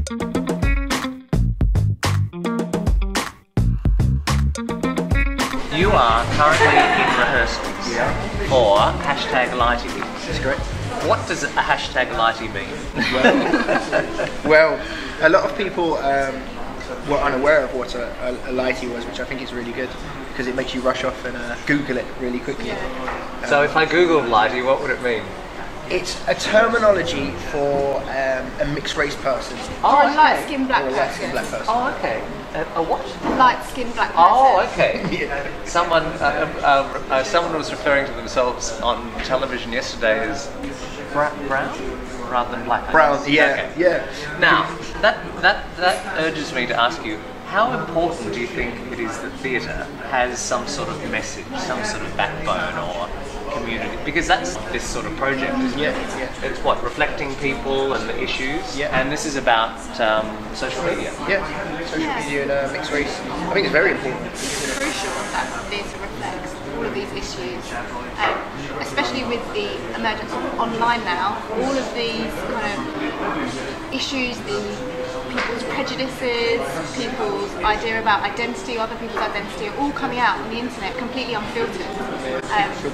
You are currently in rehearsals for #Lightie. That's correct. What does a #Lightie mean? Well, a lot of people were unaware of what a Lightie was, which I think is really good because it makes you rush off and Google it really quickly. So if I Google Lightie, what would it mean? It's a terminology for a mixed race person. Oh, a light-skinned black Or a person. light-skinned black person. Oh, okay. A what? Light-skinned black person. Oh, okay. Yeah. Someone was referring to themselves on television yesterday as brown rather than black. Brown, yeah, Okay. yeah. Now, that urges me to ask you, how important do you think it is that theatre has some sort of message, some sort of backbone or community? Because that's this sort of project, isn't it? Yeah. It's what, reflecting people and the issues? Yeah. And this is about social media. Yeah, social media and mixed race. I think it's very important. It's crucial that theatre reflects all of these issues, especially with the emergence of online now. All of these kind of issues, people's prejudices, people's idea about identity, other people's identity, are all coming out on the internet completely unfiltered. Feel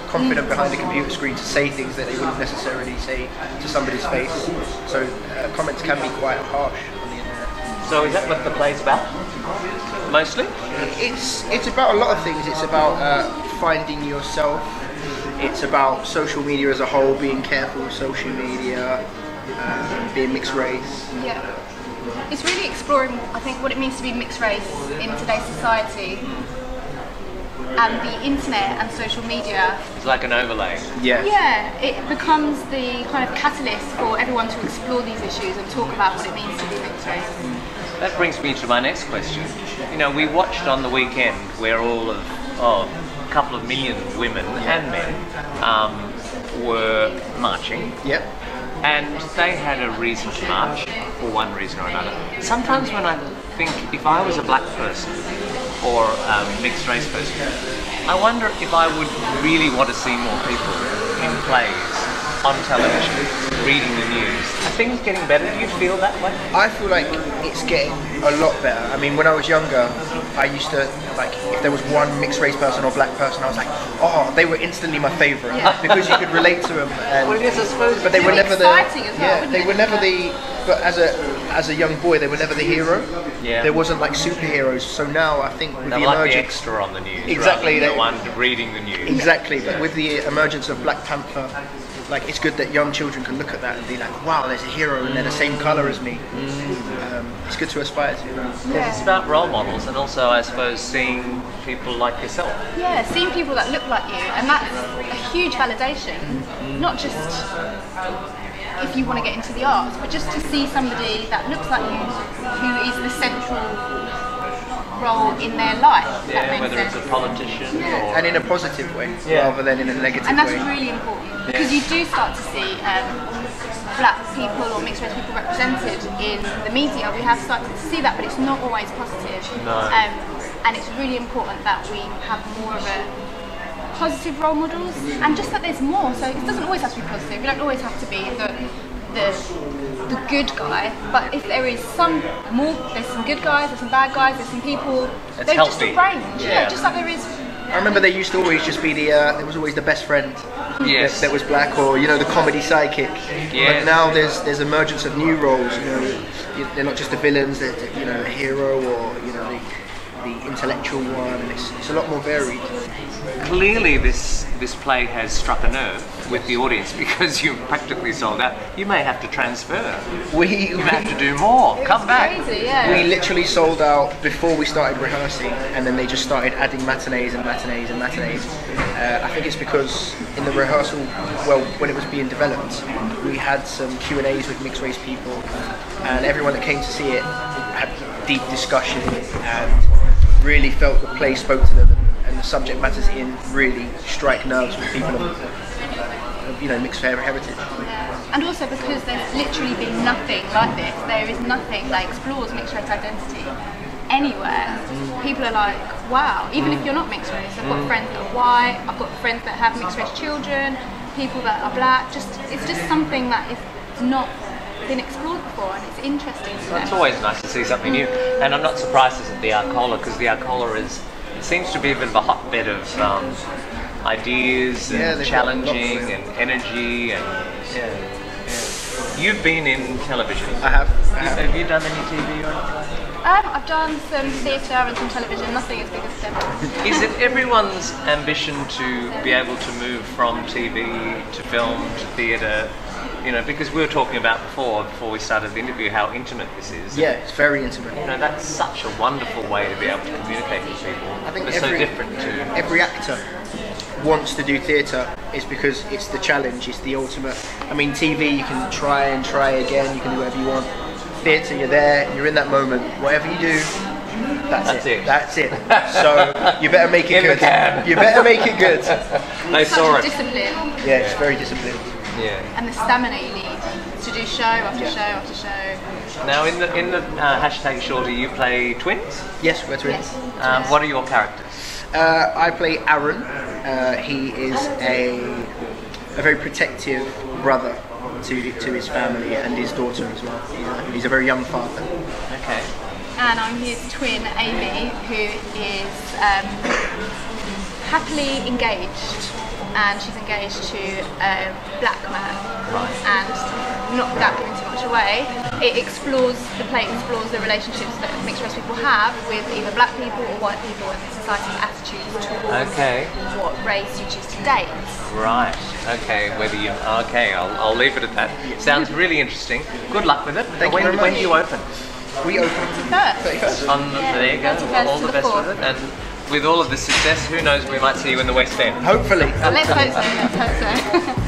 confident behind a computer screen to say things that they wouldn't necessarily say to somebody's face. So comments can be quite harsh on the internet. So is that what the play's about? Mostly? It's about a lot of things. It's about finding yourself. It's about social media as a whole, being careful with social media, being mixed race. Yeah. It's really exploring, I think, what it means to be mixed race in today's society. And the internet and social media. It's like an overlay. Yeah, it becomes the kind of catalyst for everyone to explore these issues and talk about what it means to be mixed race. That brings me to my next question. You know, we watched on the weekend where all of a couple of million women and men were marching. Yep. And they had a reason to march, for one reason or another. Sometimes when I think, if I was a black person or a mixed race person, I wonder if I would really want to see more people in plays, on television, reading the news. Are things getting better? Do you feel that way? I feel like it's getting a lot better. I mean, when I was younger, I used to, like, if there was one mixed race person or black person, I was like, oh, they were instantly my favourite because you could relate to them. And, Well, yes, I suppose. but they were never exciting as well, they were never the. But as a young boy, they were never the hero. Yeah. There wasn't like superheroes. So now I think with They're the like the emergence, extra on the news, Exactly, rather than they- the one reading the news. exactly. But with the emergence of Black Panther, like it's good that young children can look at that and be like, wow, there's a hero and they're the same colour as me. It's good to aspire to. It's about role models and also, I suppose, seeing people like yourself. Yeah, seeing people that look like you, and that's a huge validation, not just if you want to get into the arts, but just to see somebody that looks like you, who is the central role in their life. That makes Whether sense. it's a politician or... And in a positive way, Yeah. rather than in a negative And that's way. really important, because you do start to see black people or mixed race people represented in the media. We have started to see that, but it's not always positive. No. And it's really important that we have more of a positive role models, and just that there's more. So it doesn't always have to be positive. You don't always have to be the good guy, but if there is some more, there's some good guys, there's some bad guys, there's some people. It's There's just healthy. a range. Yeah, just like there is. I remember there used to always just be there was always the best friend Yes. that was black, or the comedy sidekick. Yes. But now there's emergence of new roles. They're not just the villains, they're a hero or the intellectual one, and it's a lot more varied. Clearly this play has struck a nerve with the audience because you've practically sold out. You may have to transfer. You may have to do more. Come back. Crazy, yeah. We literally sold out before we started rehearsing, and then they just started adding matinees and matinees and matinees. I think it's because in the rehearsal, when it was being developed, we had some Q&As with mixed race people, and everyone that came to see it had deep discussion and really felt the play spoke to them, and the subject matters in really strike nerves with people of mixed heritage. Yeah. And also because there's literally been nothing like this. There is nothing that explores mixed race identity anywhere. People are like, wow, even if you're not mixed race. I've got friends that are white, I've got friends that have mixed race children, people that are black. It's just something that is not been explored before, and it's interesting. Well, it's always nice to see something new, and I'm not surprised it's at the Arcola, because the Arcola seems to be a bit of a hotbed of ideas and challenging and energy and You've been in television. I have. Have you done any TV or anything? I've done some theatre and some television, nothing as big as Devon. Is it everyone's ambition to be able to move from TV to film to theatre? You know, because we were talking about before we started the interview how intimate this is. Yeah, it's very intimate. You know, that's such a wonderful way to be able to communicate with people. I think it's so different to every actor wants to do theatre is because it's the challenge, it's the ultimate. I mean, TV you can try and try again, you can do whatever you want. Theatre, you're there, you're in that moment. Whatever you do, that's it. That's it. So you better make it good. You better make it good. They saw it. Discipline. Yeah, it's very disciplined. Yeah. And the stamina you need to do show after show after show. Now, in the hashtag Shorty, you play twins. Yes, we're twins. Yes. What are your characters? I play Aaron. He is a very protective brother to his family and his daughter as well. He's a very young father. Okay. And I'm his twin, Amy, who is happily engaged, and she's engaged to a black man. Right. And not without giving too much away, the play explores the relationships that mixed race people have with either black people or white people, and society's attitudes towards what race you choose to date. Right. Okay. I'll leave it at that. Sounds really interesting. Good luck with it. Thank you very much. When do you open? We open 31st. There you go. 31st All to the the best 4th. with it. And with all of this success, who knows, we might see you in the West End. Hopefully. Let's hope so.